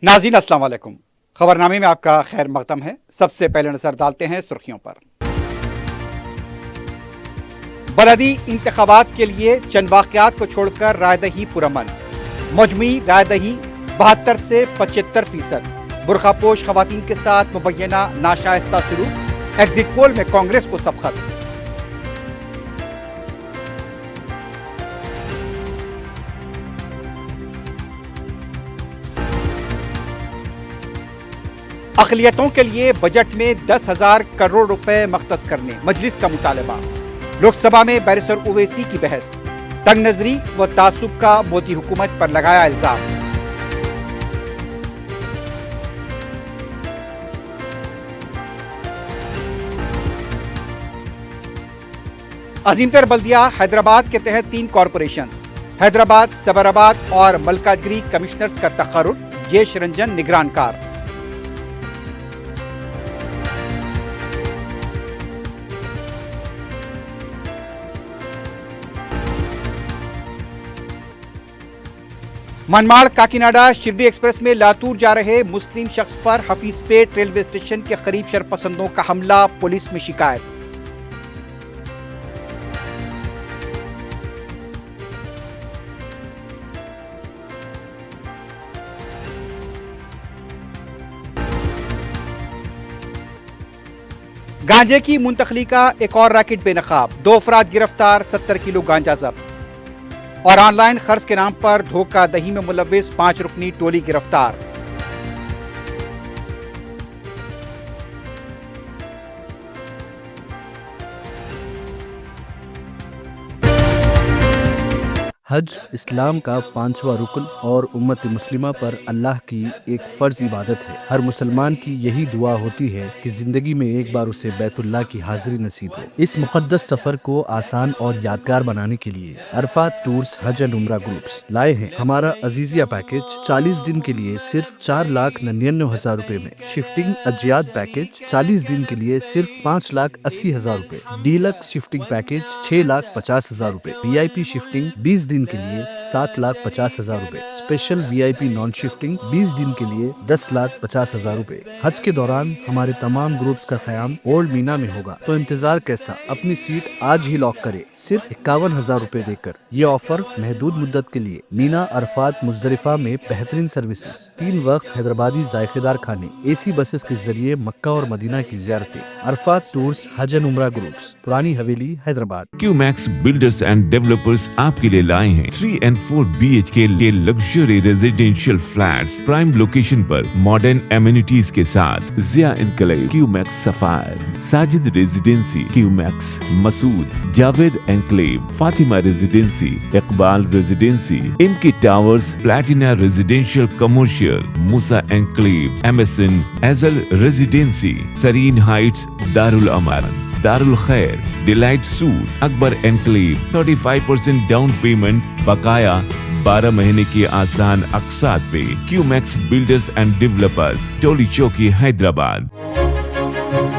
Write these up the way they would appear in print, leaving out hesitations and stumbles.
नाज़रीन अस्सलाम वालेकुम। खबरनामे में आपका खैर मकदम है। सबसे पहले नजर डालते हैं सुर्खियों पर। बलदी इंतखाबात के लिए चंद वाक़यात को छोड़कर रायदही पुरअमन। मजमुई रायदही 72 से 75%। बुरखापोश खवातीन के साथ मुबैना नाशाइस्ता सलूक। एग्जिट पोल में कांग्रेस को सबकत। अक़लियतों के लिए बजट में 10,000 करोड़ रुपए मख्तस करने मजलिस का मुतालबा। लोकसभा में बैरिस्टर ओवैसी की बहस। तंग नजरी व तासुब का मोदी हुकूमत पर लगाया इल्जाम। अजीमतर बल्दिया हैदराबाद के तहत 3 कॉरपोरेशंस हैदराबाद, सबराबाद और मलकाजगिरी कमिश्नर्स का तकर्रुर। जयेश रंजन निगरानकार। मनमाड़ काकीनाडा शिरडी एक्सप्रेस में लातूर जा रहे मुस्लिम शख्स पर हफीजपेट रेलवे स्टेशन के करीब शरपसंदों का हमला। पुलिस में शिकायत। गांजे की मुंतकली का एक और रैकेट बेनकाब। 2 अफराद गिरफ्तार, 70 किलो गांजा जब्त। और ऑनलाइन खर्च के नाम पर धोखाधड़ी में मुलव्विस 5 रुकनी टोली गिरफ्तार। हज इस्लाम का 5वां रुकन और उम्मत मुस्लिमा पर अल्लाह की एक फ़र्ज इबादत है। हर मुसलमान की यही दुआ होती है कि ज़िंदगी में एक बार उसे बैतुल्लाह की हाज़िरी नसीब हो। इस मुक़द्दस सफ़र को आसान और यादगार बनाने के लिए Arfat tours Hajj and Umrah groups लाए हैं हमारा अजीज़िया पैकेज। 40 दिन के लिए सिर्फ 4,99,000 रुपए में। शिफ्टिंग अजियात पैकेज 40 दिन के लिए सिर्फ 5,80,000 रुपए। डीलक्स शिफ्टिंग पैकेज 6,50,000 रुपए। VIP शिफ्टिंग 20 दिन के लिए 7,50,000 रुपए। स्पेशल VIP नॉन शिफ्टिंग 20 दिन के लिए 10,50,000 रुपए। हज के दौरान हमारे तमाम ग्रुप्स का क़याम ओल्ड मीना में होगा, तो इंतजार कैसा, अपनी सीट आज ही लॉक करे सिर्फ 51,000 रुपए देकर। ये ऑफर महदूद मुद्दत के लिए। मीना, अरफात, मुज़दलिफा में बेहतरीन सर्विसेज, 3 वक्त हैदराबादी जायकेदार खाने, AC बसेस के जरिए मक्का और मदीना की ज़ियारतें। Arafat tours Hajj and Umrah groups, Purani Haveli, Hyderabad. Qmax builders and developers आपके लिए लाए हैं 3 and 4 BHK के luxury residential flats prime location पर मॉडर्न एमिनिटीज के साथ। Zia enclave, Qmax sapphire, Sajid residency, Qmax Masood, Javed enclave, Fatima residency, Iqbal residency, इनकी towers, Platina residential commercial, Musa enclave, MSN एजल residency, Sareen heights, Darul Aman, Darul Khair, delight suite, Akbar enclave, 35% down payment, बकाया 12 महीने की आसान अक़सात पे। क्यूमैक्स बिल्डर्स एंड डेवलपर्स, टोली चौकी, हैदराबाद।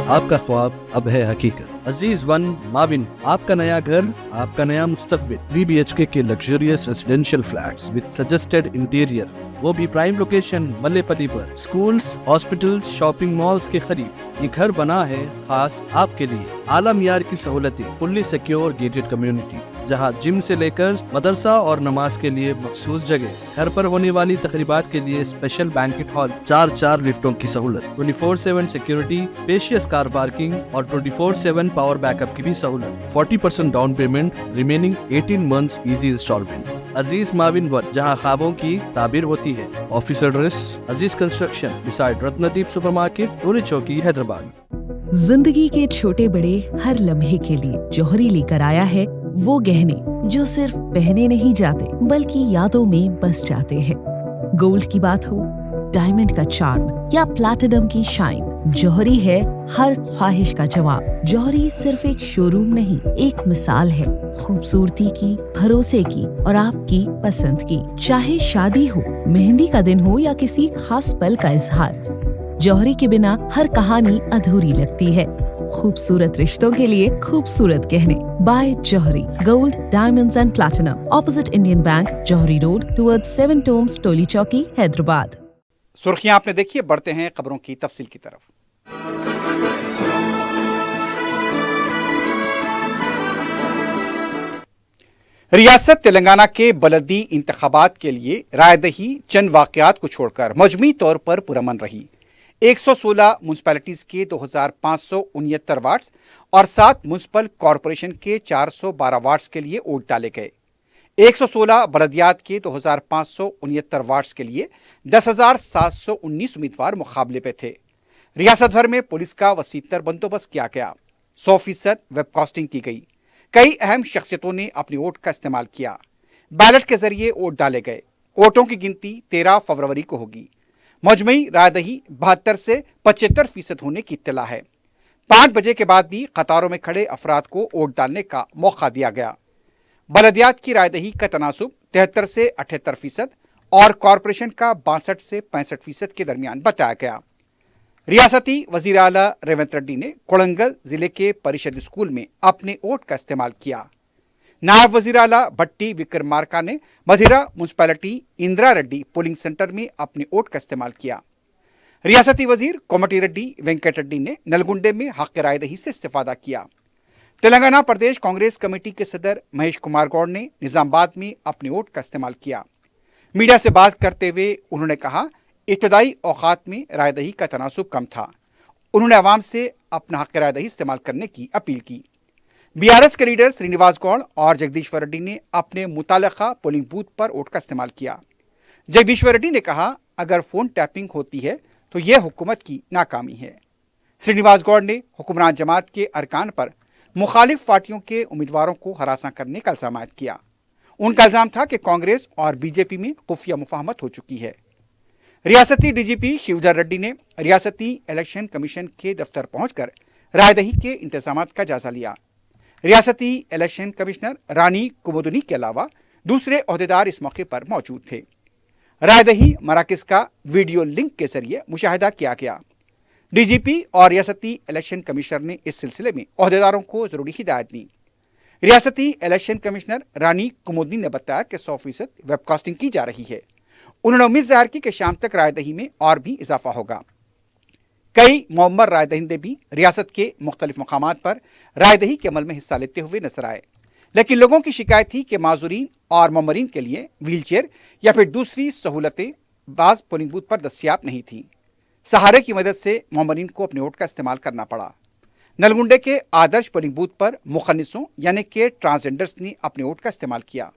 आपका ख्वाब अब है हकीकत। अजीज वन माविन, आपका नया घर, आपका नया मुस्तकबिल। 3 BHK के luxurious residential flats with suggested interior, वो भी प्राइम लोकेशन मल्लेपल्ली पर। स्कूल्स, हॉस्पिटल्स, शॉपिंग मॉल्स के करीब ये घर बना है खास आपके लिए। आला मियार की सहूलतें, फुल्ली सिक्योर गेटेड कम्युनिटी, जहां जिम से लेकर मदरसा और नमाज के लिए मखसूस जगह। घर पर होने वाली तकरीबात के लिए स्पेशल बैंकेट हॉल, 4 लिफ्टों की सहूलत, 24/7 सिक्योरिटी, स्पेशियस कार पार्किंग और 24/7 पावर बैकअप की भी सहूलत। 40% down payment, remaining 18 months easy installment. Aziz माविन वन, जहां ख्वाबों की ताबीर होती है। Office address Aziz construction beside Ratnadeep supermarket, Toli Chowki, Hyderabad. जिंदगी के छोटे बड़े हर लम्हे के लिए जौहरी लेकर आया है वो गहने जो सिर्फ पहने नहीं जाते बल्कि यादों में बस जाते हैं। गोल्ड की बात हो, डायमंड का चार्म या प्लैटिनम की शाइन, जौहरी है हर ख्वाहिश का जवाब। जौहरी सिर्फ एक शोरूम नहीं, एक मिसाल है खूबसूरती की, भरोसे की और आपकी पसंद की। चाहे शादी हो, मेहंदी का दिन हो या किसी खास पल का इजहार, जौहरी के बिना हर कहानी अधूरी लगती है। खूबसूरत रिश्तों के लिए खूबसूरत गहने by Jauhari, gold, diamonds and platinum, opposite Indian bank, Jauhari road, towards 7 tombs, Toli Chowki, Hyderabad. सुर्खियां आपने देखी, बढ़ते हैं खबरों की तफसील की तरफ। रियासत तेलंगाना के बलदी इंतखाबात के लिए रायदही चंद वाकयात को छोड़कर मजमूई तौर पर पुरअमन रही। 116 म्यूनसिपैलिटीज के 2569 वार्ड्स और 7 म्यूनसिपल कॉरपोरेशन के 412 वार्ड्स के लिए वोट डाले गए। 116 बलदियात के 2569 वार्ड्स के लिए 10,719 उम्मीदवार मुकाबले पे थे। रियासत भर में पुलिस का वसीतर बंदोबस्त किया गया। 100% वेबकास्टिंग की गई। कई अहम शख्सियतों ने अपनी वोट का इस्तेमाल किया। बैलेट के जरिए वोट डाले गए। वोटों की गिनती 13 फरवरी को होगी। मजमई रायदही 72 से 75% होने की इत्तला है। 5 बजे के बाद भी कतारों में खड़े अफराद को वोट डालने का मौका दिया गया। बलदियात की रायदही का तनासुब 73 से 78% और कॉरपोरेशन का 62 से 65% के दरमियान बताया गया। रियासती वजीर आला रेवंत रेड्डी ने कोड़ंगल जिले के परिषद स्कूल में अपने वोट का इस्तेमाल किया। नायब वजीर आला भट्टी विक्रमार्का ने Madhira municipality Indira Reddy polling centre में अपने वोट का इस्तेमाल किया। रियासती वजीर कोमटी रेड्डी वेंकट रेड्डी ने नलगुंडे में हक रायदही से इस्तेफादा किया। तेलंगाना प्रदेश कांग्रेस कमेटी के सदर महेश कुमार गौड़ ने निजामाबाद में अपने वोट का इस्तेमाल किया। मीडिया से बात करते हुए उन्होंने कहा, इब्तदाई औकात में रायदही का तनासुब कम था। उन्होंने आवाम से अपना हक रायदही इस्तेमाल करने की अपील की। बीआरएस के लीडर श्रीनिवास गौड़ और जगदीश्वर रेड्डी ने अपने मुतालिका पोलिंग बूथ पर वोट का इस्तेमाल किया। जगदीश्वर रेड्डी ने कहा, अगर फोन टैपिंग होती है तो यह हुकूमत की नाकामी है। श्रीनिवास गौड़ ने हुक्मरान जमात के अरकान पर मुखालिफ पार्टियों के उम्मीदवारों को हरासा करने का इल्जाम किया। उनका इल्जाम था कि कांग्रेस और बीजेपी में खुफिया मुफाहमत हो चुकी है। रियासती डीजीपी शिवधर रेड्डी ने रियासती इलेक्शन कमीशन के दफ्तर पहुंचकर रायदही के इंतजामात का जायजा लिया। रियासती इलेक्शन कमिश्नर रानी कुमुदनी के अलावा दूसरे ओहदेदार इस मौके पर मौजूद थे। रायदही मराकज का वीडियो लिंक के जरिए मुशाहिदा किया गया। डीजीपी और रियासती इलेक्शन कमिश्नर ने इस सिलसिले में ओहदेदारों को जरूरी हिदायत दी। रियासती इलेक्शन कमिश्नर रानी कुमुदनी ने बताया कि 100% वेबकास्टिंग की जा रही है। उन्होंने उम्मीद जाहिर की कि शाम तक रायदही में और भी इजाफा होगा। कई मौमर रायदहिंदे भी रियासत के मुख्तलिफ मकामात पर रायदही के अमल में हिस्सा लेते हुए नजर आए, लेकिन लोगों की शिकायत थी कि माजूरीन और ममरीन के लिए व्हील चेयर या फिर दूसरी सहूलतें बाज पोलिंग बूथ पर दस्तियाब नहीं थी। सहारे की मदद से ममरीन को अपने वोट का इस्तेमाल करना पड़ा। नलगुंडे के आदर्श पोलिंग बूथ पर मुखन्निसों यानी कि ट्रांसजेंडर्स ने अपने वोट का इस्तेमाल किया।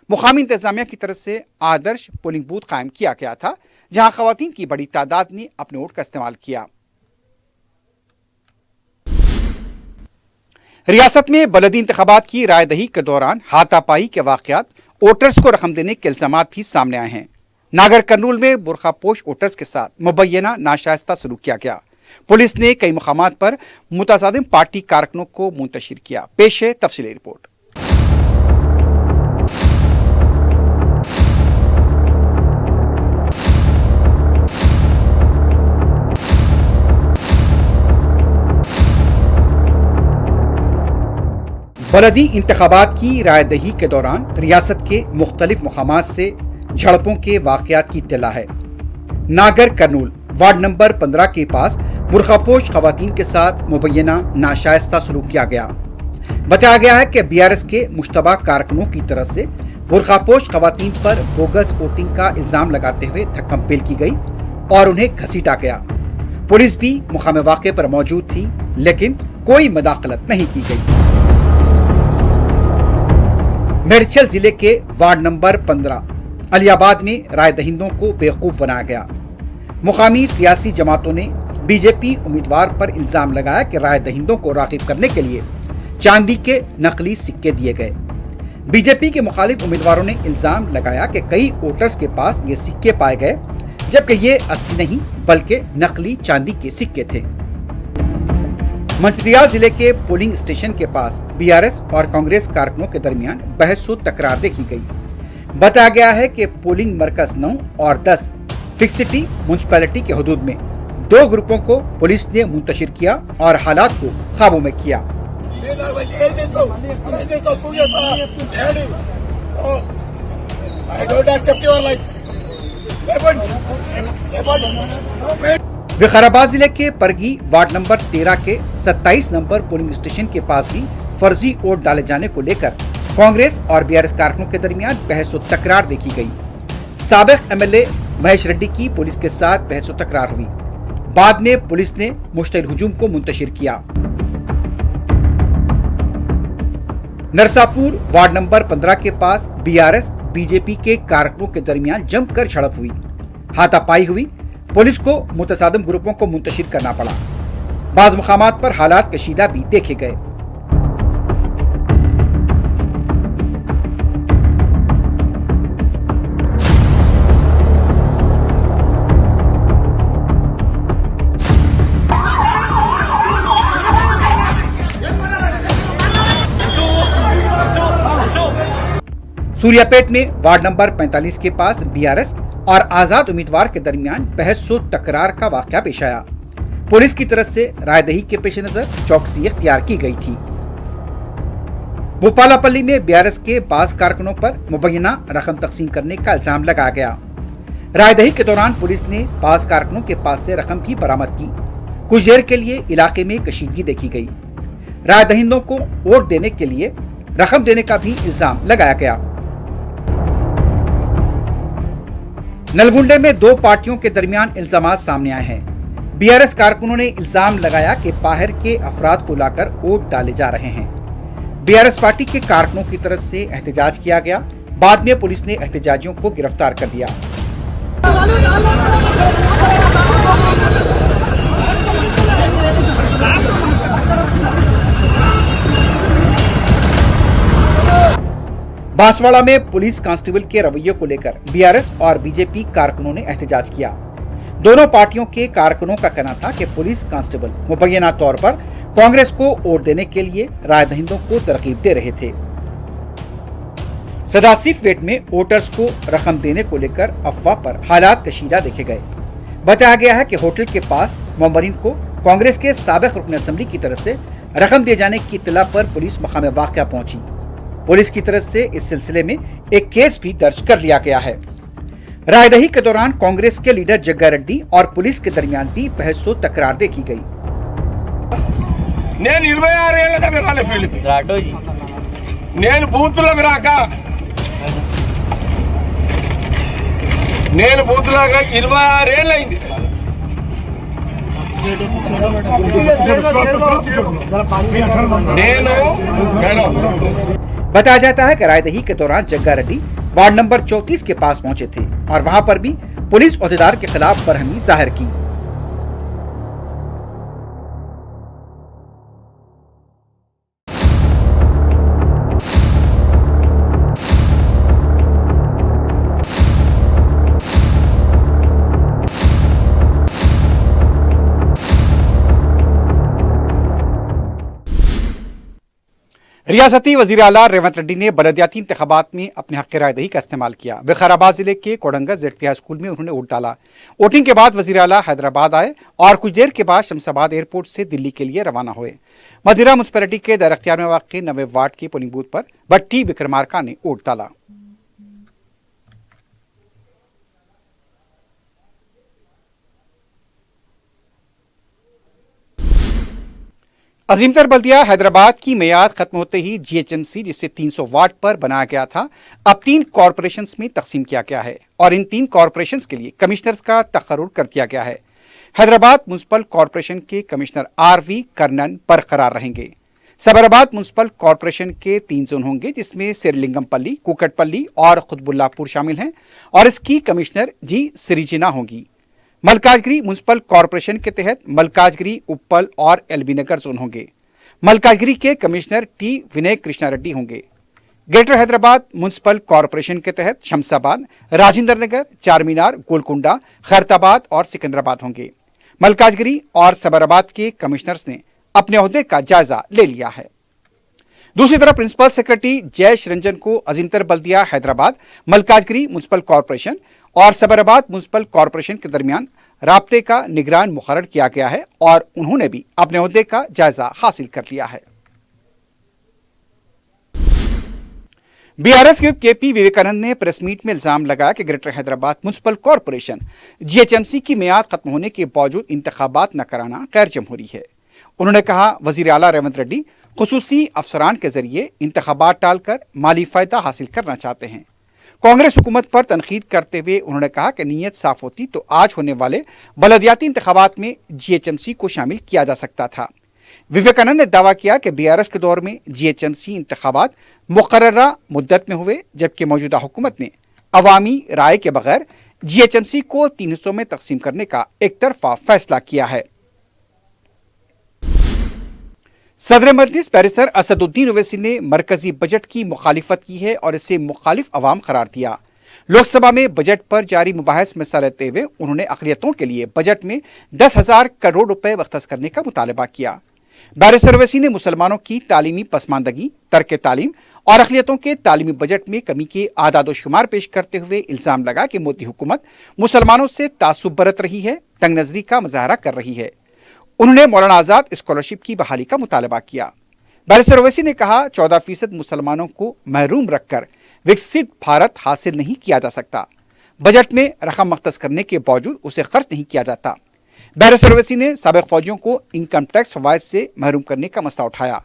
मुकामी इंतजामिया की तरफ से आदर्श पोलिंग बूथ कायम किया गया था, जहां खवातीन की बड़ी तादाद ने अपने वोट का इस्तेमाल किया। रियासत में बलदी इंतखाबात की रायदही के दौरान हाथापाई के वाकयात, वोटर्स को रकम देने के इल्जामात भी सामने आए हैं। नागर कर्नूल में बुरखापोश वोटर्स के साथ मुबैना नाशाइस्ता सलूक किया गया। पुलिस ने कई मुकामात पर मुतसादिम पार्टी कारकुनों को मुंतशिर किया। पेश है तफसीली रिपोर्ट। बलदी इंतखाबात की रायदही के दौरान रियासत के मुख्तलिफ मुकामात से झड़पों के वाकयात की इत्तला है। नागर कर्नूल वार्ड नंबर 15 के पास बुरखापोश खवातीन के साथ मुबैना नाशाइस्ता सलूक किया गया। बताया गया है कि बीआरएस के मुश्तबा कारकुनों की तरफ से बुरखापोश खवातीन पर बोगस वोटिंग का इल्जाम लगाते हुए धक्कम पेल की गई और उन्हें घसीटा गया। पुलिस भी मुकाम वाक़े पर मौजूद थी, लेकिन कोई मदाखलत नहीं की गई। मेरचल जिले के वार्ड नंबर 15 अलियाबाद में रायदहिंदों को बेवकूफ बनाया गया। मुकामी सियासी जमातों ने बीजेपी उम्मीदवार पर इल्जाम लगाया कि रायदहिंदों को राग़िब करने के लिए चांदी के नकली सिक्के दिए गए। बीजेपी के मुखालिफ उम्मीदवारों ने इल्जाम लगाया कि कई वोटर्स के पास ये सिक्के पाए गए, जबकि ये असली नहीं बल्कि नकली चांदी के सिक्के थे। मंचिरियाल जिले के पोलिंग स्टेशन के पास बीआरएस और कांग्रेस कारकुनों के दरमियान बहस व तकरार देखी गई। बताया गया है कि पोलिंग मरकज 9 और 10 फिक्स सिटी म्यूनसिपैलिटी के हदूद में 2 ग्रुपों को पुलिस ने मुंतशिर किया और हालात को काबू में किया। विकाराबाद जिले के परगी वार्ड नंबर 13 के 27 नंबर पोलिंग स्टेशन के पास भी फर्जी वोट डाले जाने को लेकर कांग्रेस और बीआरएस कारकुनों के दरमियान बहस व तकरार देखी गई। साबिक एमएलए महेश रेड्डी की पुलिस के साथ बहस व तकरार हुई। बाद में पुलिस ने मुश्तइल हुजूम को मुंतशिर किया। नरसापुर वार्ड नंबर 15 के पास बीआरएस बीजेपी के कारकुनों के दरमियान जमकर झड़प हुई। हाथापाई हुई। पुलिस को मुतसादिम ग्रुपों को मुंतशिर करना पड़ा। बाज मुकामात पर हालात कशीदा भी देखे गए। सूर्यापेट में वार्ड नंबर 45 के पास बीआरएस और आजाद उम्मीदवार के दरमियान बहस व तकरार का वाकया पेश आया। पुलिस की तरफ से रायदही के पेश नजर चौकसी इख्तियार की गई थी। भोपालापल्ली में बीआरएस के बाज कारकुनों पर मुबैना रकम तकसीम करने का इल्जाम लगाया गया। रायदही के दौरान पुलिस ने बाज कारकुनों के पास से रकम भी बरामद की। कुछ देर के लिए इलाके में कशीदगी देखी गई। रायदहिंदों को वोट देने के लिए रकम देने का भी इल्जाम लगाया गया। नलगुंडे में दो पार्टियों के दरमियान इल्जामात सामने आए हैं। बीआरएस कारकुनों ने इल्जाम लगाया कि बाहर के अफराद को लाकर वोट डाले जा रहे हैं। बीआरएस पार्टी के कारकुनों की तरफ से एहतजाज किया गया। बाद में पुलिस ने एहतजाजियों को गिरफ्तार कर लिया। बांसवाड़ा में पुलिस कांस्टेबल के रवैये को लेकर बीआरएस और बीजेपी कारकुनों ने एहतजाज किया। दोनों पार्टियों के कारकुनों का कहना था कि पुलिस कांस्टेबल मुबैना तौर पर कांग्रेस को वोट देने के लिए रायदहिंदों को तरकीब दे रहे थे। सदासिफ वेट में वोटर्स को रकम देने को लेकर अफवाह पर हालात कशीदा देखे गए। बताया गया है कि होटल के पास मोमबरीन को कांग्रेस के साबिक रुकन असेंबली की तरफ से रकम दिए जाने की इत्तला पर पुलिस मकाम वाक़या पहुंची। पुलिस की तरफ से इस सिलसिले में एक केस भी दर्ज कर लिया गया है। रायदही के दौरान कांग्रेस के लीडर जग्गा रेड्डी और पुलिस के दरमियान भी बहस व तकरार देखी गई। बताया जाता है कि रायदही के दौरान जग्गा रेड्डी वार्ड नंबर 34 के पास पहुंचे थे और वहां पर भी पुलिस ओहदेदार के खिलाफ बरहमी जाहिर की। रियासती वजीर आला रेवंत रेड्डी ने बलदियाती इंतखाबात में अपने हक रायदही का इस्तेमाल किया। विकाराबाद जिले के कोडंगा जेडपी हाई स्कूल में उन्होंने वोट डाला। वोटिंग के बाद वजीर आला हैदराबाद आए और कुछ देर के बाद शमशाबाद एयरपोर्ट से दिल्ली के लिए रवाना हुए। मदिरा म्यूनसिपैलिटी के दायरा इख्तियार में वाक़ 90 वार्ड के पोलिंग बूथ पर भट्टी विक्रमार्का ने वोट डाला। अजीमतर बल्दिया हैदराबाद की मियाद खत्म होते ही जीएचएमसी, जिसे 300 वार्ड पर बनाया गया था, अब 3 कॉरपोरेशंस में तकसीम किया गया है और इन 3 कॉरपोरेशंस के लिए कमिश्नर्स का तकर्रुर कर दिया गया है। हैदराबाद म्युनिसिपल कॉरपोरेशन के कमिश्नर आरवी कर्नन बरकरार रहेंगे। सबराबाद म्युनिसिपल कॉरपोरेशन के 3 जोन होंगे, जिसमें सिरलिंगमपल्ली, कुकटपल्ली और खुतबुल्लापुर शामिल हैं और इसकी कमिश्नर जी सिरिजिना होंगी। मलकाजगिरी म्युनिसिपल कॉरपोरेशन के तहत मलकाजगिरी, उप्पल और एलबी नगर जोन होंगे। मलकाजगिरी के कमिश्नर टी विनय कृष्णा रेड्डी होंगे। ग्रेटर हैदराबाद म्युनिसिपल कॉरपोरेशन के तहत शमशाबाद, राजेंद्र नगर, चारमीनार, गोलकुंडा, खैरताबाद और सिकंदराबाद होंगे। मलकाजगिरी और सबराबाद के कमिश्नर्स ने अपने ओहदे का जायजा ले लिया है। दूसरी तरफ प्रिंसिपल सेक्रेटरी जयेश रंजन को अजीमतर बल्दिया हैदराबाद, मलकाजगिरी म्युनिसिपल कॉरपोरेशन और सबराबाद म्युनिसिपल कॉरपोरेशन के दरमियान राब्ते का निगरान मुकर्रर किया गया है और उन्होंने भी अपने ओहदे का जायजा हासिल कर लिया है। बीआरएस के केपी विवेकानंद ने प्रेस मीट में इल्जाम लगाया कि greater Hyderabad municipal corporation GHMC की मियाद खत्म होने के बावजूद इंतखाबात न कराना गैर जमहूरी है। उन्होंने कहा वजीर आला रेवंत रेड्डी खुसूसी अफसरान के जरिए इंतखाबात टालकर माली फायदा हासिल करना चाहते हैं। कांग्रेस हुकूमत पर तनकीद करते हुए उन्होंने कहा कि नीयत साफ होती तो आज होने वाले बलदियाती इंतखाबात में जीएचएमसी को शामिल किया जा सकता था। विवेकानंद ने दावा किया कि बीआरएस के दौर में जीएचएमसी इंतखाबात मुकर्ररा मुद्दत में हुए, जबकि मौजूदा हुकूमत ने अवामी राय के बगैर जीएचएमसी को 3 हिस्सों में तकसीम करने का एक तरफा फैसला किया है। सदर मजलिस बैरिस्टर असदुद्दीन ओवैसी ने मरकजी बजट की मुखालिफत की है और इसे मुखालिफ अवाम करार दिया। लोकसभा में बजट पर जारी मुबाहिस में हिस्सा लेते हुए उन्होंने अक़लियतों के लिए बजट में 10,000 करोड़ रुपए वख्तस करने का मुतालबा किया। बैरिस्टर ओवैसी ने मुसलमानों की तालीमी पसमानदगी, तर्क तालीम और अक़लियतों के तालीमी बजट में कमी के आदाद शुमार पेश करते हुए इल्ज़ाम लगा कि मोदी हुकूमत मुसलमानों से तासुब बरत रही है, तंग नज़री का मुजाहरा कर रही है। उन्होंने मौलाना आज़ाद स्कॉलरशिप की बहाली का मुतालबा किया। बैरिस्टर ओवैसी ने कहा 14% मुसलमानों को महरूम रखकर विकसित भारत हासिल नहीं किया जा सकता। बजट में रकम मख्तस करने के बावजूद उसे खर्च नहीं किया जाता। बैरिस्टर ओवैसी ने साबिक फौजियों को इनकम टैक्स फवाइद से महरूम करने का मसला उठाया।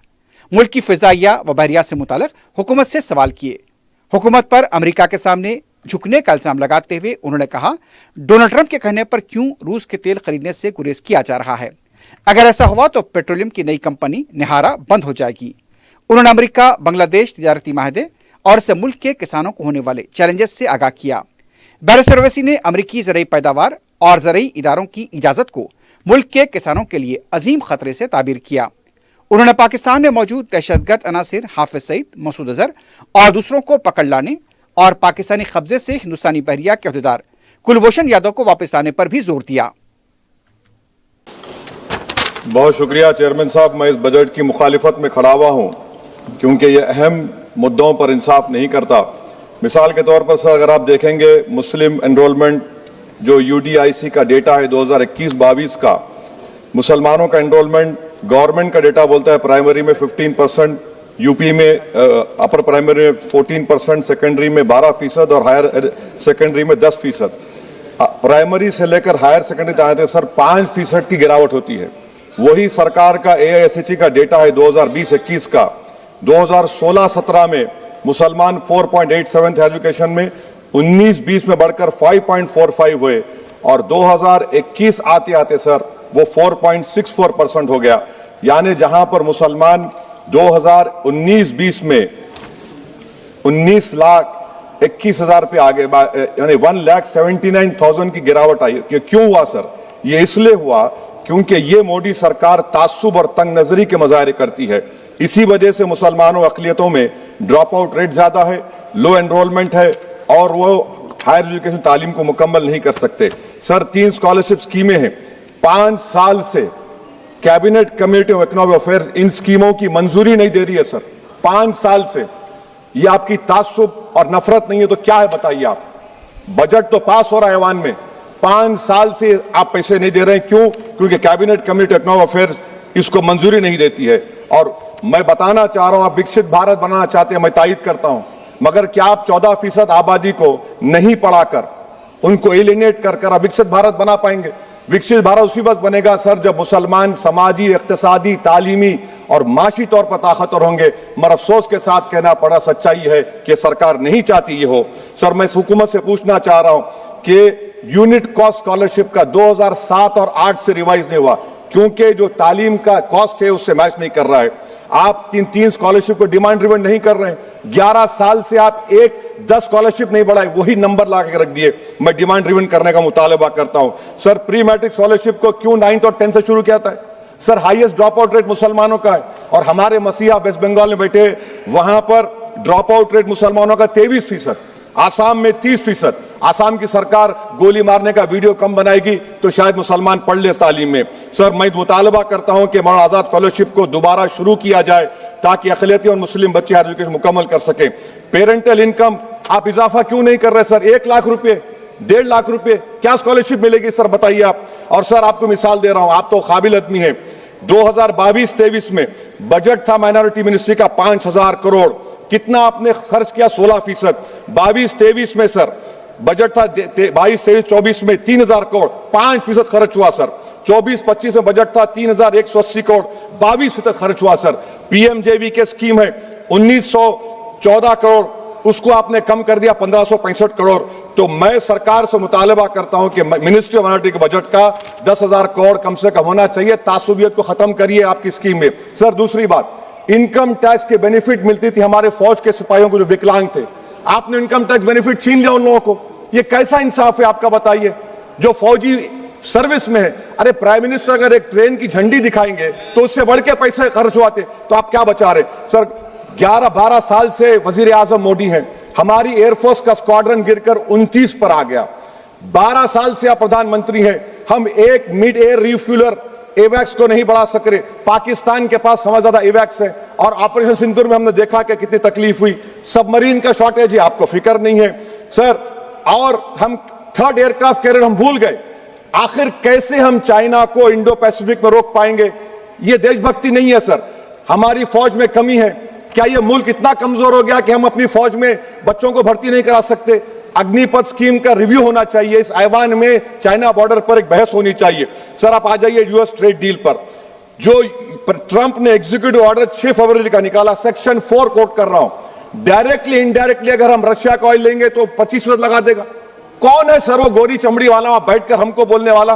मुल्क की फिजाइया व बहरियात से मुताल्लिक हुकूमत से सवाल किए। हुकूमत पर अमेरिका के सामने झुकने का इल्जाम लगाते हुए उन्होंने कहा डोनाल्ड ट्रंप के कहने पर क्यों रूस के तेल खरीदने से गुरेज किया जा रहा है। अगर ऐसा हुआ तो पेट्रोलियम की नई कंपनी निहारा बंद हो जाएगी। उन्होंने अमेरिका बांग्लादेश तिजारती माहदे और इससे मुल्क के किसानों को होने वाले चैलेंजेस से आगाह किया। बैरिस्टर ओवैसी ने अमेरिकी ज़रई पैदावार और ज़रई इदारों की इजाज़त को मुल्क के किसानों के लिए अजीम खतरे से ताबीर किया। उन्होंने पाकिस्तान में मौजूद दहशतगर्द अनासिर हाफिज सईद, मसूद अजहर और दूसरों को पकड़ लाने और पाकिस्तानी कब्जे से हिंदुस्तानी बहरिया के अहदेदार कुलभूषण यादव को वापस आने पर भी जोर दिया। बहुत शुक्रिया चेयरमैन साहब, मैं इस बजट की मुखालिफत में खड़ा हुआ हूँ क्योंकि ये अहम मुद्दों पर इंसाफ नहीं करता। मिसाल के तौर पर सर अगर आप देखेंगे मुस्लिम एनरोलमेंट जो यूडीआईसी का डेटा है 2021-22 का, मुसलमानों का एनरोलमेंट गवर्नमेंट का डेटा बोलता है प्राइमरी में 15%, यूपी में अपर प्राइमरी में 14%, सेकेंडरी में 12% और हायर सेकेंडरी में 10%। प्राइमरी से लेकर हायर सेकेंडरी तक आते सर 5% की गिरावट होती है। वही सरकार का एआईएसएचई का डेटा है 2020-21 का। 2016-17 में मुसलमान 4.87 थे एजुकेशन में, 19-20 में बढ़कर 5.45 हुए और 2021 आते आते सर वो 4.64% हो गया। यानी जहां पर मुसलमान 2019-20 में 19,21,000 पे आगे, यानी 1,79,000 की गिरावट आई। ये क्यों हुआ सर? ये इसलिए हुआ क्योंकि ये मोदी सरकार तासुब और तंग नजरी के मुजाहरे करती है। इसी वजह से मुसलमानों अक़लियतों में ड्रॉप आउट रेट ज्यादा है, लो एनरोलमेंट है और वो हायर एजुकेशन तालीम को मुकम्मल नहीं कर सकते। सर 3 स्कॉलरशिप स्कीमें हैं, 5 साल से cabinet committee of economic affairs in स्कीमों की मंजूरी नहीं दे रही है सर। 5 साल से ये आपकी तासुब और नफरत नहीं है तो क्या है बताइए आप? बजट तो पास हो रहा है ऐवान में, 5 साल से आप पैसे नहीं दे रहे हैं। क्यों? क्योंकि cabinet committee of economic affairs इसको मंजूरी नहीं देती है। और मैं बताना चाह रहा हूं आप विकसित भारत बनाना चाहते हैं, मैं तायद करता हूं, मगर क्या आप 14% आबादी को नहीं पढ़ाकर उनको एलिनेट कर आप विकसित भारत बना पाएंगे? विकसित भारत उसी वक्त बनेगा सर जब मुसलमान समाजी, इक्तिसादी, तालीमी और माशी तौर पर ताकतवर होंगे। मगर अफसोस के साथ कहना पड़ा, सच्चाई है कि सरकार नहीं चाहती ये हो। सर मैं इस हुकूमत से पूछना चाह रहा हूं कि यूनिट कॉस्ट स्कॉलरशिप का 2007 और 8 से रिवाइज नहीं हुआ क्योंकि जो तालीम का कॉस्ट है उससे मैच नहीं कर रहा है। आप 3 स्कॉलरशिप को डिमांड ड्रिवन नहीं कर रहे हैं। 11 साल से आप 10 स्कॉलरशिप नहीं बढ़ाए, वही नंबर ला के रख दिए। मैं डिमांड ड्रिवन करने का मुतालबा करता हूं। सर प्री मैट्रिक स्कॉलरशिप को क्यों 9th और 10th से शुरू किया था? Sir highest drop out rate मुसलमानों का है और हमारे मसीहा वेस्ट बंगाल में बैठे, वहां पर ड्रॉप आउट रेट मुसलमानों का 23%, आसाम में 30%। आसाम की सरकार गोली मारने का वीडियो कम बनाएगी तो शायद मुसलमान पढ़ ले तालीम में। सर मैं मुतालबा करता हूं कि मौलाना आजाद फेलोशिप को दोबारा शुरू किया जाए ताकि अक़लियती और मुस्लिम बच्चे हायर एजुकेशन मुकम्मल कर सके। पेरेंटल इनकम आप इजाफा क्यों नहीं कर रहे सर? 1 लाख रुपए, 1.5 लाख रुपए क्या स्कॉलरशिप मिलेगी सर बताइए आप? और सर आपको मिसाल दे रहा हूं, आप तो काबिल आदमी हैं। 2022-23 में बजट था माइनॉरिटी मिनिस्ट्री का 5,000 करोड़, कितना आपने खर्च किया? 16%। 22-23 में सर बजट था 22-23-24 में 3000 करोड़, 5% खर्च हुआ सर। 24-25 में बजट था 3180 करोड़, 22% खर्च हुआ सर। पीएमजेवी के स्कीम है 1914 करोड़, उसको आपने कम कर दिया 1565 करोड़। तो मैं सरकार से मुतालबा करता हूं कि मिनिस्ट्री ऑफ माइनॉरिटी के बजट का 10,000 करोड़ कम से कम होना चाहिए। तासुबियत को खत्म करिए आपकी स्कीम में। सर दूसरी बात, इनकम टैक्स के बेनिफिट मिलती थी हमारे फौज के सिपाहियों को जो विकलांग थे, आपने इनकम टैक्स बेनिफिट छीन लिया उन लोगों को। ये कैसा इंसाफ है आपका, बताइए? जो फौजी सर्विस में है, अरे प्राइम मिनिस्टर अगर एक ट्रेन की झंडी दिखाएंगे तो उससे बढ़ के पैसे खर्च हुआते, तो आप क्या बचा रहे? सर 11-12 साल से वजीर आजम मोदी हैं, हमारी एयरफोर्स का स्क्वाड्रन गिरकर 29 पर आ गया। 12 साल से आप प्रधानमंत्री हैं, हम एक मिड एयर रिफ्यूलर एवैक्स को नहीं बढ़ा सक रहे। पाकिस्तान के पास हमें ज्यादा एवैक्स है, और ऑपरेशन सिंदूर में हमने देखा कि कितनी तकलीफ हुई। सबमरीन का शॉर्टेज है, आपको फिक्र नहीं है सर। और हम थर्ड एयरक्राफ्ट कैरियर हम भूल गए। आखिर कैसे हम चाइना को इंडो पैसिफिक में रोक पाएंगे? ये देशभक्ति नहीं है सर। हमारी फौज में कमी है। क्या ये मुल्क इतना कमजोर हो गया कि हम अपनी फौज में बच्चों को भर्ती नहीं करा सकते? अग्निपथ स्कीम का रिव्यू होना चाहिए। इस ऐवान में चाइना बॉर्डर पर एक बहस होनी चाहिए। सर आप आ जाइए यूएस ट्रेड डील पर। जो ट्रंप ने एग्जीक्यूटिव ऑर्डर 6 फरवरी का निकाला, सेक्शन 4 कोट कर रहा हूं, डायरेक्टली इनडायरेक्टली अगर हम रशिया का ऑयल लेंगे तो 25% लगा देगा। कौन है सर वो गोरी चमड़ी वाला वहां बैठकर हमको बोलने वाला?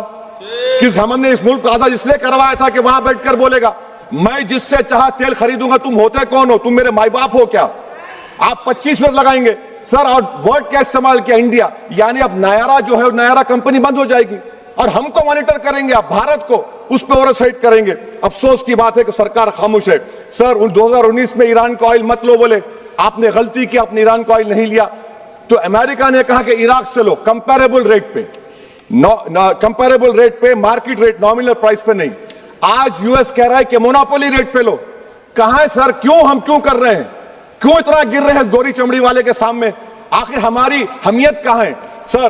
किस हमने इस मुल्क को आजाद इसलिए करवाया था कि वहां बैठकर बोलेगा मैं जिससे चाह तेल खरीदूंगा। तुम होते कौन हो? तुम मेरे माई बाप हो क्या? आप 25% लगाएंगे सर। और वर्ड क्या इस्तेमाल किया? इंडिया। यानी अब नायरा जो है, नायरा कंपनी बंद हो जाएगी और हमको मॉनिटर करेंगे आप, भारत को उस पर ओवरसाइट करेंगे। अफसोस की बात है कि सरकार खामोश है। सर 2019 में ईरान का ऑयल मत लो बोले, आपने गलती की, आपने ईरान का ऑयल नहीं लिया। तो अमेरिका ने कहा कि इराक से लो, कंपेरेबल रेट पे, कंपेरेबल रेट पे, मार्केट रेट, नॉमिनल प्राइस पे नहीं। आज यूएस कह रहा है कि मोनोपोली रेट पे लो। कहां है सर? क्यों हम क्यों कर रहे हैं? क्यों इतना गिर रहे हैं इस गोरी चमड़ी वाले के सामने? आखिर हमारी हमियत कहां है सर?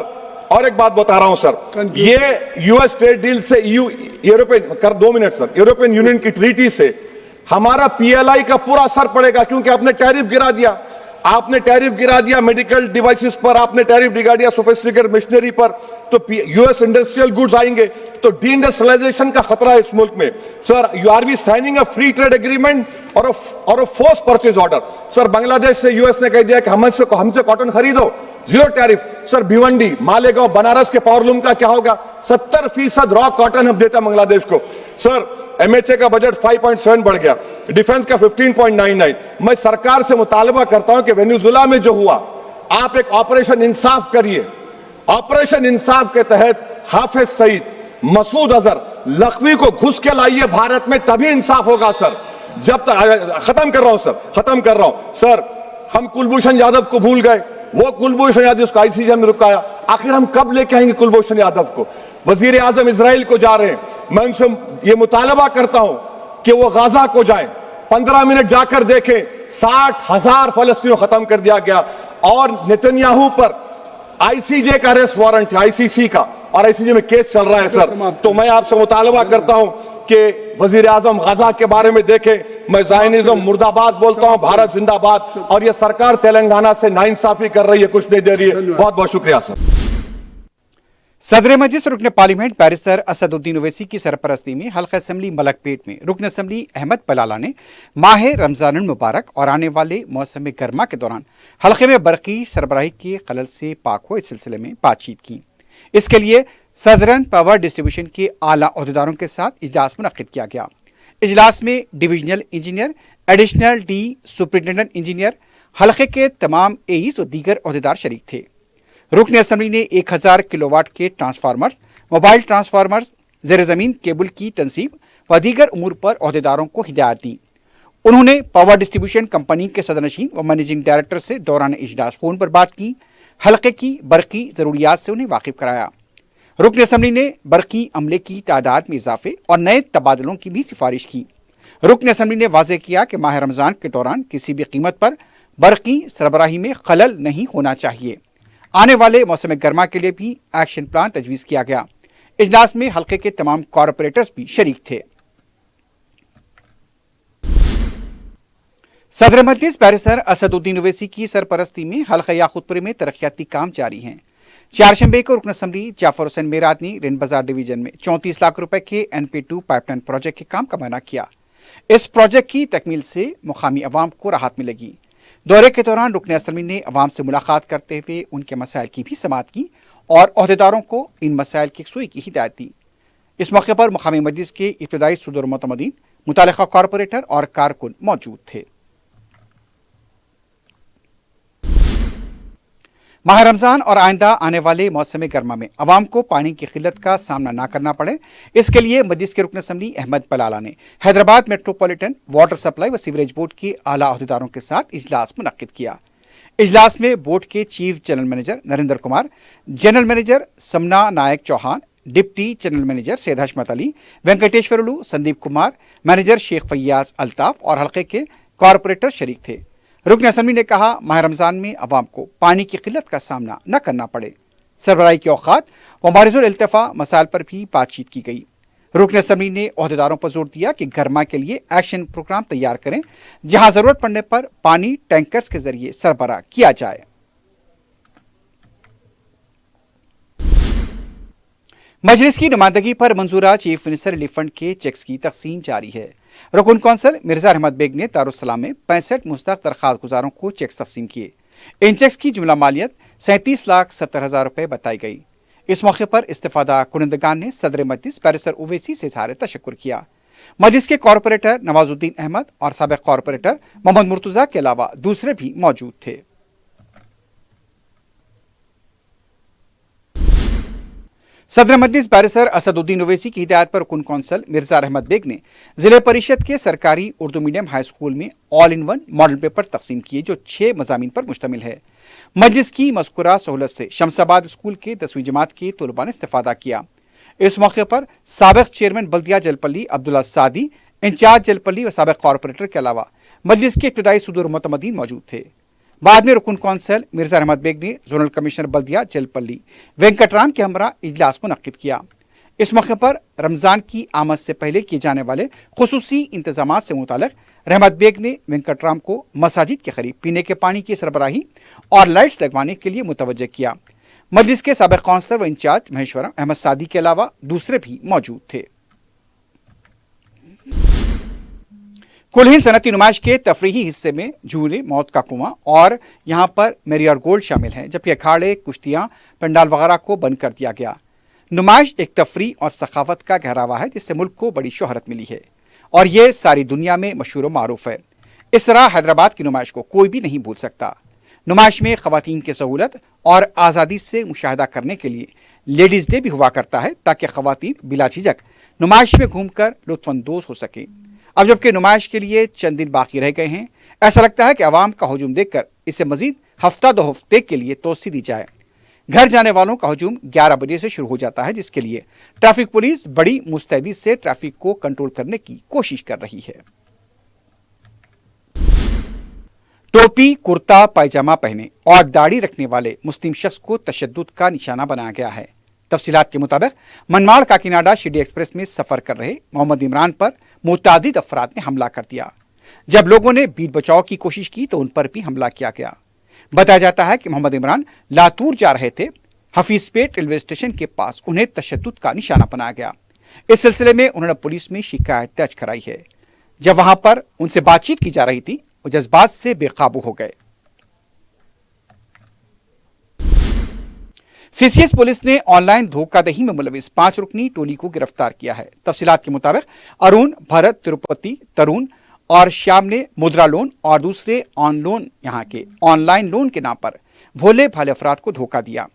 और एक बात बता रहा हूं सर, ये यूएस ट्रेड डील से यूरोपियन कर 2 मिनट सर, यूरोपियन यूनियन की ट्रीटी से हमारा पीएलआई का पूरा असर पड़ेगा, क्योंकि आपने टैरिफ गिरा दिया। आपने टैरिफ गिरा दिया मेडिकल डिवाइसेस पर, आपने टैरिफ गिरा दिया सोफिस्टिकेटेड मशीनरी पर। तो यूएस इंडस्ट्रियल गुड्स आएंगे तो डी-इंडस्ट्रियलाइजेशन का खतरा है इस मुल्क में। Sir you are we signing a free trade agreement और a force purchase order. Sir Bangladesh से यूएस ने कह दिया कि हमसे कॉटन खरीदो, 0 टैरिफ। सर भिवंडी, मालेगांव, बनारस के पावरलूम का क्या होगा? 70% रॉ कॉटन हम देते हैं बांग्लादेश को। सर एमएचए का बजट 5.7 बढ़ गया, डिफेंस का 15.99। मैं सरकार से मुतालबा करता हूं कि वेनेजुएला में जो हुआ, आप एक ऑपरेशन इंसाफ करिए। ऑपरेशन इंसाफ के तहत हाफिज सईद, मसूद अजहर, लखवी को घुस के लाइए भारत में, तभी इंसाफ होगा सर। जब तक खत्म कर रहा हूं सर, खत्म कर रहा हूं सर। हम कुलभूषण यादव को भूल गए, वो कुलभूषण यादव उसको आईसीजे में रुकाया। आखिर हम कब लेके आएंगे कुलभूषण यादव को? वजीर आजम इजराइल को जा रहे हैं, मैं उनसे ये मुतालबा करता हूं कि वो गाजा को जाएं, 15 मिनट जाकर देखें, 60,000 फलस्तीनियों खत्म कर दिया गया। और नेतन्याहू पर आईसीजे का अरेस्ट वारंट है, आईसीसी का, और आईसीजे में केस चल रहा है सर। तो मैं आपसे मुतालबा करता हूं कि वजीर आजम गाजा के बारे में देखें। मैं ज़ायनिज़्म मुर्दाबाद बोलता हूं, भारत जिंदाबाद। और ये सरकार तेलंगाना से नाइंसाफी कर रही है, कुछ नहीं दे रही है। बहुत बहुत शुक्रिया सर। सदर मजलिस रुकन पार्लियामेंट बैरिस्टर असदुद्दीन ओवैसी की सरपरस्ती में हल्का असम्बली मलकपेट में रुकन असम्बली अहमद पलाला ने माह रमजानुल मुबारक और आने वाले मौसम गर्मा के दौरान हल्के में बरकी सरबराही के खलल से पाक हो इस सिलसिले में बातचीत की। इसके लिए सदरन पावर डिस्ट्रीब्यूशन के आला अहदेदारों के साथ इजलास मुनक्किद किया गया। इजलास में divisional engineer, additional D superintendent engineer, हल्के के तमाम एईस और दीगर अहदेदार शरीक थे। रुकन असम्बली ने 1000 किलोवाट के ट्रांसफार्मर्स, मोबाइल ट्रांसफार्मर्स, ज़ेर ज़मीन केबल की तनसीब व दीगर उमूर पर अहदेदारों को हिदायत दी। उन्होंने पावर डिस्ट्रीब्यूशन कंपनी के सदरनशीन व मैनेजिंग डायरेक्टर से दौरान इजलास फ़ोन पर बात की, हल्के की बरकी ज़रूरियात से उन्हें वाकिफ कराया। रुकन असम्बली ने बरकी अमले की तादाद में इजाफे और नए तबादलों की भी सिफारिश की। रुकन असम्बली ने वाज़ेह किया कि माह रमज़ान के दौरान किसी भी कीमत पर बरकी सरबराही में खलल नहीं होना चाहिए। आने वाले मौसम गर्मा के लिए भी एक्शन प्लान तजवीज़ किया गया। इजलास में हल्के के तमाम कॉरपोरेटर्स भी शरीक थे। सदर मजलिस बैरिस्टर असदुद्दीन ओवैसी की सरपरस्ती में हल्का याकूतपुर में तरक्याती काम जारी हैं। चारशंबे को रुकन असम्बली जाफर हुसैन मेरात ने रिन बाजार डिवीजन में 34 लाख रुपए के NP2 पाइपलाइन प्रोजेक्ट के काम का मायना किया। इस प्रोजेक्ट की तकमील से मुकामी अवाम को राहत मिलेगी। दौरे के दौरान रुकन असम्बली ने अवाम से मुलाकात करते हुए उनके मसाइल की भी समाअत की और अहदेदारों को इन मसाइल की यकसुई की हिदायत दी। इस मौके पर मुकामी मजलिस के इब्तदाई सदर मुतमदीन, मुतालिका कॉरपोरेटर और कारकुन मौजूद थे। माह रमजान और आइंदा आने वाले मौसम गर्मा में अवाम को पानी की किल्लत का सामना ना करना पड़े, इसके लिए मजलिस के रुकन असम्बली अहमद बलाला ने हैदराबाद मेट्रोपॉलिटन वाटर सप्लाई व सीवरेज बोर्ड के आला अहदेदारों के साथ इजलास मुनक्किद किया। इजलास में बोर्ड के chief general manager Narendra Kumar, general manager Samana Naik Chauhan, deputy general manager Syed Hashmat Ali, Venkateswarlu, Sandeep Kumar, manager Sheikh Fayaz Altaf और हल्के के कॉरपोरेटर शरीक थे। रुकन असम्बली ने कहा, माह रमजान में अवाम को पानी की किल्लत का सामना न करना पड़े। सरबराही के औकात व मारिजुल इल्तिफा मसाइल पर भी बातचीत की गई। रुकन असम्बली ने अहदेदारों पर जोर दिया कि गर्मा के लिए एक्शन प्रोग्राम तैयार करें, जहां जरूरत पड़ने पर पानी टैंकर्स के जरिए सरबराह किया जाए। मजलिस की नुमाइंदगी पर मंजूरा चीफ मिनिस्टर रिलीफ फंड के चेक्स की तकसीम जारी है। रुकन कौंसल मिर्जा अहमद बेग ने दारुस्सलाम में 65 मुस्तहक दरख्वास्त गुजारों को चेक्स तकसीम किए। इन चेक्स की जुमला मालियत 37,70,000 रुपए बताई गई। इस मौके पर इस्तेफादा कुनंदगान ने सदर मजलिस बैरिस्टर ओवैसी से इज़हार तशक्कुर किया। मजलिस के कॉरपोरेटर नवाजुद्दीन अहमद और साबिक कॉरपोरेटर मोहम्मद मुर्तजा के अलावा दूसरे भी मौजूद थे। सदर मजलिस बैरिस्टर असदुद्दीन ओवैसी की हिदायत पर रुकन कौंसल मिर्जा अहमद बेग ने जिले परिषद के सरकारी उर्दू मीडियम हाई स्कूल में all in one model paper तकसीम किए, जो 6 मज़ामीन पर मुश्तमिल है। मजलिस की मज़कूरा सहूलत से शमसाबाद स्कूल के 10वीं जमात के तलबा ने इस्तेफादा किया। इस मौके पर साबिक चेयरमैन बल्दिया जलपल्ली अब्दुल्ला सादी, इंचार्ज जलपल्ली व साबिक कॉरपोरेटर के अलावा मजलिस के इब्तदाई सदर मुतमदीन मौजूद थे। बाद में रुकन कौंसल मिर्जा अहमद बेग ने जोनल कमिश्नर बल्दिया जलपल्ली वेंकटराम के हमरा इजलास मुनक्किद किया। इस मौके पर रमजान की आमद से पहले किए जाने वाले खुसूसी इंतजामात से मुताल्लिक रहमत बेग ने वेंकटराम को मसाजिद के करीब पीने के पानी की सरबराही और लाइट्स लगवाने के लिए मुतवज्जह किया। मजलिस के साबिक कौंसलर व इंचार्ज महेश्वरम अहमद सादी के अलावा दूसरे भी मौजूद थे। कुल हिंद सनती नुमाइश के तफरीही हिस्से में झूले, मौत का कुआं और यहाँ पर मेरियर गोल्ड शामिल हैं, जबकि अखाड़े, कुश्तियाँ, पंडाल वगैरह को बंद कर दिया गया। नुमाइश एक तफरी और सखावत का गहरावा है, जिससे मुल्क को बड़ी शोहरत मिली है और ये सारी दुनिया में मशहूर व मारूफ है। इस तरह हैदराबाद की नुमाइश को कोई भी नहीं भूल सकता। नुमाइश में ख़वातीन की सहूलत और आज़ादी से मुशाहिदा करने के लिए लेडीज़ डे भी हुआ करता है, ताकि ख़वातीन बिला झिझक नुमाइश में घूमकर लुत्फ़अंदोज़ हो सकें। अब जबकि नुमाइश के लिए चंद दिन बाकी रह गए हैं, ऐसा लगता है कि अवाम का हजूम देखकर इसे मजीद हफ्ता 2 हफ्ते के लिए तोसी दी जाए। घर जाने वालों का हजूम 11 बजे से शुरू हो जाता है, जिसके लिए ट्रैफिक पुलिस बड़ी मुस्तैदी से ट्रैफिक को कंट्रोल करने की कोशिश कर रही है। टोपी, कुर्ता पायजामा पहने और दाढ़ी रखने वाले मुस्लिम शख्स को तशद्दुद का निशाना बनाया गया है। तफसीलात के मुताबिक मनमाड़ काकीनाडा शिरडी एक्सप्रेस में सफर कर रहे मोहम्मद इमरान पर मुतादिद अफराद ने हमला कर दिया। जब लोगों ने बीच बचाव की कोशिश की तो उन पर भी हमला किया गया। बताया जाता है कि मोहम्मद इमरान लातूर जा रहे थे। हफीजपेट रेलवे स्टेशन के पास उन्हें तशद्दुद का निशाना बनाया गया। इस सिलसिले में उन्होंने पुलिस में शिकायत दर्ज कराई है। जब वहां पर उनसे बातचीत की जा रही थी, वो जज्बात से बेकाबू हो गए। सीसीएस पुलिस ने ऑनलाइन धोखाधड़ी में मुलविस 5 रुकनी टोली को गिरफ्तार किया है। तफसीलात के मुताबिक अरुण, भरत, तिरुपति, तरुण और श्याम ने मुद्रा लोन और दूसरे ऑनलाइन लोन के नाम पर भोले भाले अफराद को धोखा दिया।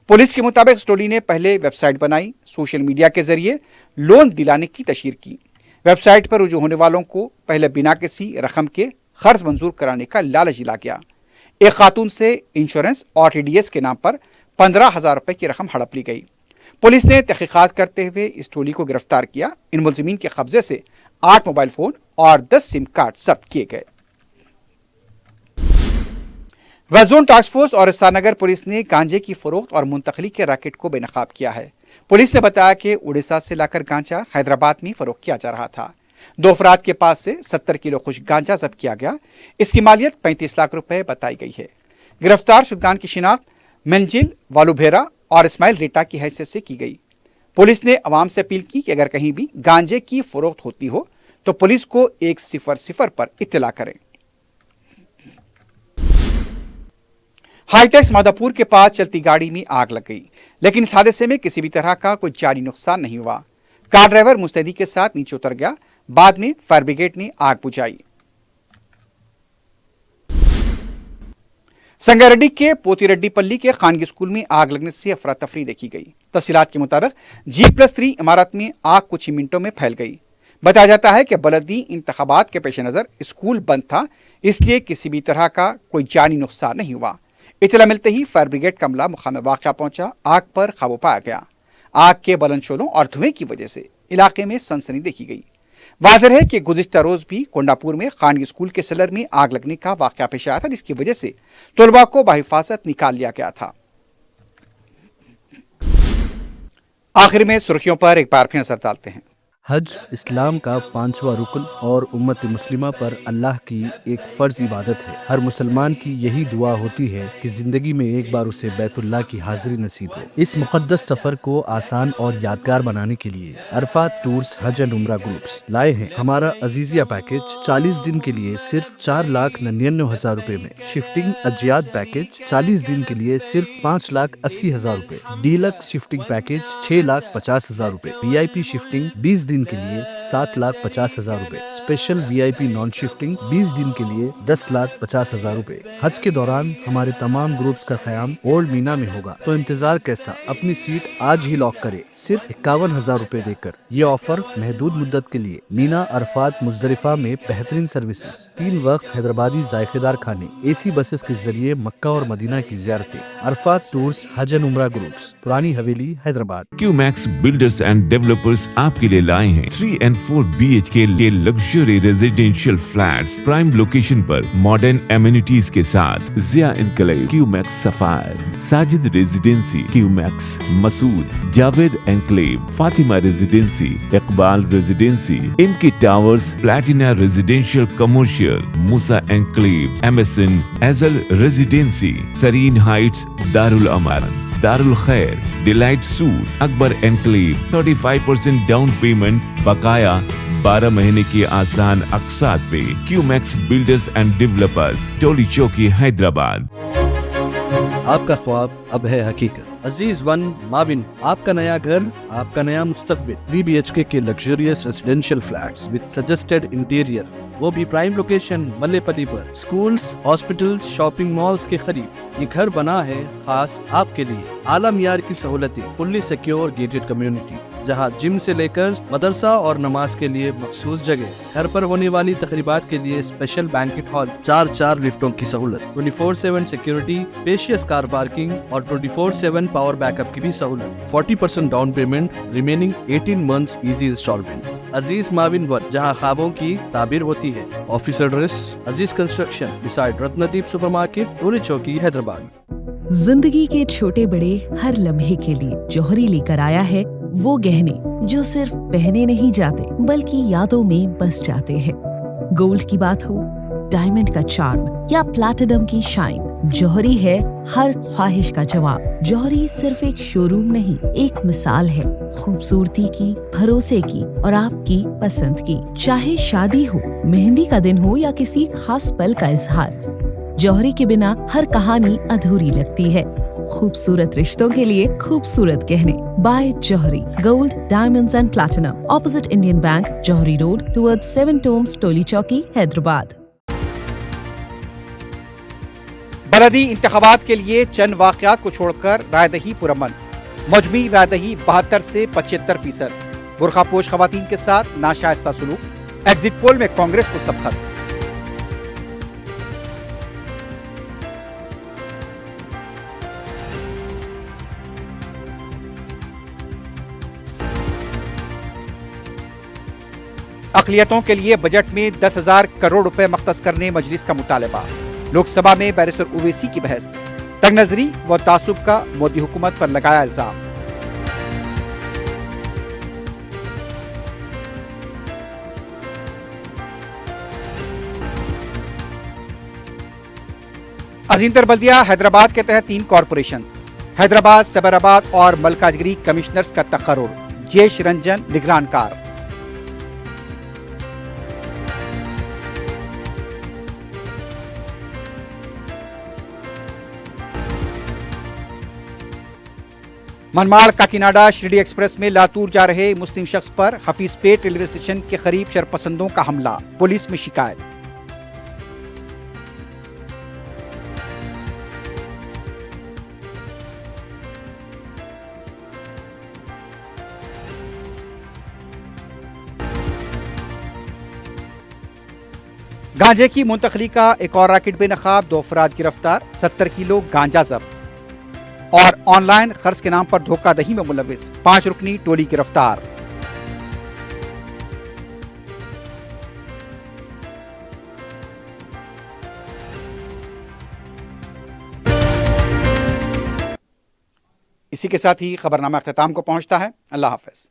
पुलिस के मुताबिक इस टोली ने पहले वेबसाइट बनाई, सोशल मीडिया के जरिए लोन दिलाने की तशहीर की। वेबसाइट पर रुजू होने वालों को पहले बिना किसी रकम के कर्ज मंजूर कराने का लालच दिला गया। एक खातून से इंश्योरेंस और TDS के नाम पर 15,000 रुपए की रकम हड़प ली गई। पुलिस ने तहकीकात करते हुए इस टोली को गिरफ्तार किया। इन मुलजिमीन के कब्जे से 8 मोबाइल फोन और 10 सिम कार्ड जब्त किए गए। वेस्ट जोन टास्क फोर्स और सारनगर पुलिस ने गांजे की फरोख्त और मुंतकली के रैकेट को बेनकाब किया है। पुलिस ने बताया कि उड़ीसा से लाकर गांजा हैदराबाद में फरोख्त किया जा रहा था। 2 अफराद के पास से 70 किलो खुश गांजा जब्त किया गया। इसकी मालियत 35 लाख रुपए बताई गई है। गिरफ्तार शुदगान की शिनाख्त मंजिल वालुभेरा और इस्माइल रेटा की हैसियत से की गई। पुलिस ने अवाम से अपील की कि अगर कहीं भी गांजे की फरोख्त होती हो तो पुलिस को 100 पर इत्तला करें। हाईटेक्स माधापुर के पास चलती गाड़ी में आग लग गई, लेकिन इस हादसे में किसी भी तरह का कोई जानी नुकसान नहीं हुआ। कार ड्राइवर मुस्तैदी के साथ नीचे उतर गया। बाद में फायर ब्रिगेड ने आग बुझाई। संगारेड्डी के पोतीरेड्डीपल्ली के खानगी स्कूल में आग लगने से अफरा तफरी देखी गई। तफसीलात के मुताबिक G+3 इमारत में आग कुछ ही मिनटों में फैल गई। बताया जाता है कि बलदी इंतखाबात के पेश नज़र स्कूल बंद था, इसलिए किसी भी तरह का कोई जानी नुकसान नहीं हुआ। इतला मिलते ही फायर ब्रिगेड का अमला मुकाम वाक़या पहुंचा। आग पर काबू पाया गया। आग के बुलंद शोलों और धुएं की वजह से इलाके में सनसनी देखी गई। वाज़ेह है कि गुज़िश्ता रोज भी कोंडापुर में खानगी स्कूल के सेलर में आग लगने का वाक़या पेश आया था, जिसकी वजह से तलबा को बाहिफाजत निकाल लिया गया था। आखिर में सुर्खियों पर एक बार फिर नजर डालते हैं। हज इस्लाम का 5वां रुकन और उम्मत मुस्लिमा पर अल्लाह की एक फ़र्ज इबादत है। हर मुसलमान की यही दुआ होती है कि ज़िंदगी में एक बार उसे बैतुल्लाह की हाज़िरी नसीब हो। इस मुक़द्दस सफ़र को आसान और यादगार बनाने के लिए Arfat tours Hajj and Umrah groups लाए हैं हमारा अजीज़िया पैकेज 40 दिन के लिए सिर्फ 4,99,000 रुपए में, शिफ्टिंग अजियात पैकेज 40 दिन के लिए सिर्फ 5,80,000 रुपए, डीलक्स शिफ्टिंग पैकेज 6,50,000 रुपए, VIP शिफ्टिंग 20 दिन के लिए 7,50,000 रुपए, स्पेशल VIP नॉन शिफ्टिंग 20 दिन के लिए 10,50,000 रुपए। हज के दौरान हमारे तमाम ग्रुप्स का क़याम ओल्ड मीना में होगा, तो इंतजार कैसा, अपनी सीट आज ही लॉक करे सिर्फ 51,000 रुपए देकर। ये ऑफर महदूद मुद्दत के लिए। मीना, अरफात, मुजदलिफा में बेहतरीन सर्विसेज, 3 वक्त हैदराबादी जायकेदार खाने, AC बसेस के जरिए मक्का और मदीना की ज़ियारतें। Arafat tours Hajj and Umrah groups, Purani Haveli, Hyderabad. QMax builders and developers आपके लिए लाए हैं 3 and 4 BHK के luxury residential flats prime location पर मॉडर्न एमिनिटीज के साथ। Zia enclave, QMax sapphire, Sajid residency, QMax Masood, Javed enclave, Fatima residency, Iqbal residency, MK towers, Platina residential commercial, Musa enclave, MSN एजल residency, Sareen heights, Darul Aman, Darul Khair, delight suite, Akbar enclave, 35% down payment, बकाया 12 महीने की आसान अक़सात पे। QMax बिल्डर्स एंड डेवलपर्स, टोली चौकी, हैदराबाद। आपका ख्वाब अब है हकीकत। अजीज वन माविन, आपका नया घर, आपका नया मुस्तकबिल। 3 BHK के luxurious residential flats with suggested interior, वो भी प्राइम लोकेशन मल्लेपल्ली पर। स्कूल्स, हॉस्पिटल्स, शॉपिंग मॉल्स के करीब ये घर बना है खास आपके लिए। आला मियार की सहूलतें, फुल्ली सिक्योर गेटेड कम्युनिटी, जहां जिम से लेकर मदरसा और नमाज के लिए मखसूस जगह। घर पर होने वाली तकरीबात के लिए स्पेशल बैंकेट हॉल, 4 लिफ्टों की सहूलत, 24/7 सिक्योरिटी, स्पेशियस कार पार्किंग और 24/7 पावर बैकअप की भी सहूलत। 40% down payment, remaining 18 months easy installment. Aziz माविन वन, जहां ख्वाबों की ताबीर होती है। Office address Aziz construction beside Ratnadeep supermarket, Toli Chowki, Hyderabad. जिंदगी के छोटे बड़े हर लम्हे के लिए जौहरी लेकर आया है वो गहने जो सिर्फ पहने नहीं जाते बल्कि यादों में बस जाते हैं। गोल्ड की बात हो, डायमंड का चार्म या प्लैटिनम की शाइन, जौहरी है हर ख्वाहिश का जवाब। जौहरी सिर्फ एक शोरूम नहीं, एक मिसाल है खूबसूरती की, भरोसे की और आपकी पसंद की। चाहे शादी हो, मेहंदी का दिन हो या किसी खास पल का इजहार, जौहरी के बिना हर कहानी अधूरी लगती है। खूबसूरत रिश्तों के लिए खूबसूरत गहने by Jauhari. Gold, diamonds and platinum, opposite Indian bank, Jauhari road, towards 7 tombs, Toli Chowki, Hyderabad. बलदी इंतखाबात के लिए चंद वाक़यात को छोड़कर रायदही पुरअमन। मजमूई रायदही 72 से 75%। बुरखापोश खवातीन के साथ नाशाइस्ता सलूक। एग्जिट पोल में कांग्रेस को सबकत। अक़लियतों के लिए बजट में 10,000 करोड़ रुपए मख्तस करने मजलिस का मुतालबा। लोकसभा में बैरिस्टर ओवैसी की बहस। तंगनजरी व तासुब का मोदी हुकूमत पर लगाया इल्जाम। عظیم تر بلدیہ حیدرآباد کے تحت 3 کارپوریشنز حیدرآباد، سبرآباد اور ملکاجگری کمشنرز کا تقرر، جیش رنجن نگران کار۔ منماڑ کاکیناڈا شرڈی ایکسپریس میں لاتور جا رہے مسلم شخص پر حفیظ پیٹ ریلوے اسٹیشن کے قریب شرپسندوں کا حملہ، پولیس میں شکایت۔ گانجے کی منتقلی کا ایک اور راکٹ بے نقاب، 2 افراد گرفتار، 70 کلو گانجا ضبط۔ اور آن لائن قرض کے نام پر دھوکہ دہی میں ملوث 5 رکنی ٹولی گرفتار۔ اسی کے ساتھ ہی خبرنامہ اختتام کو پہنچتا ہے۔ اللہ حافظ۔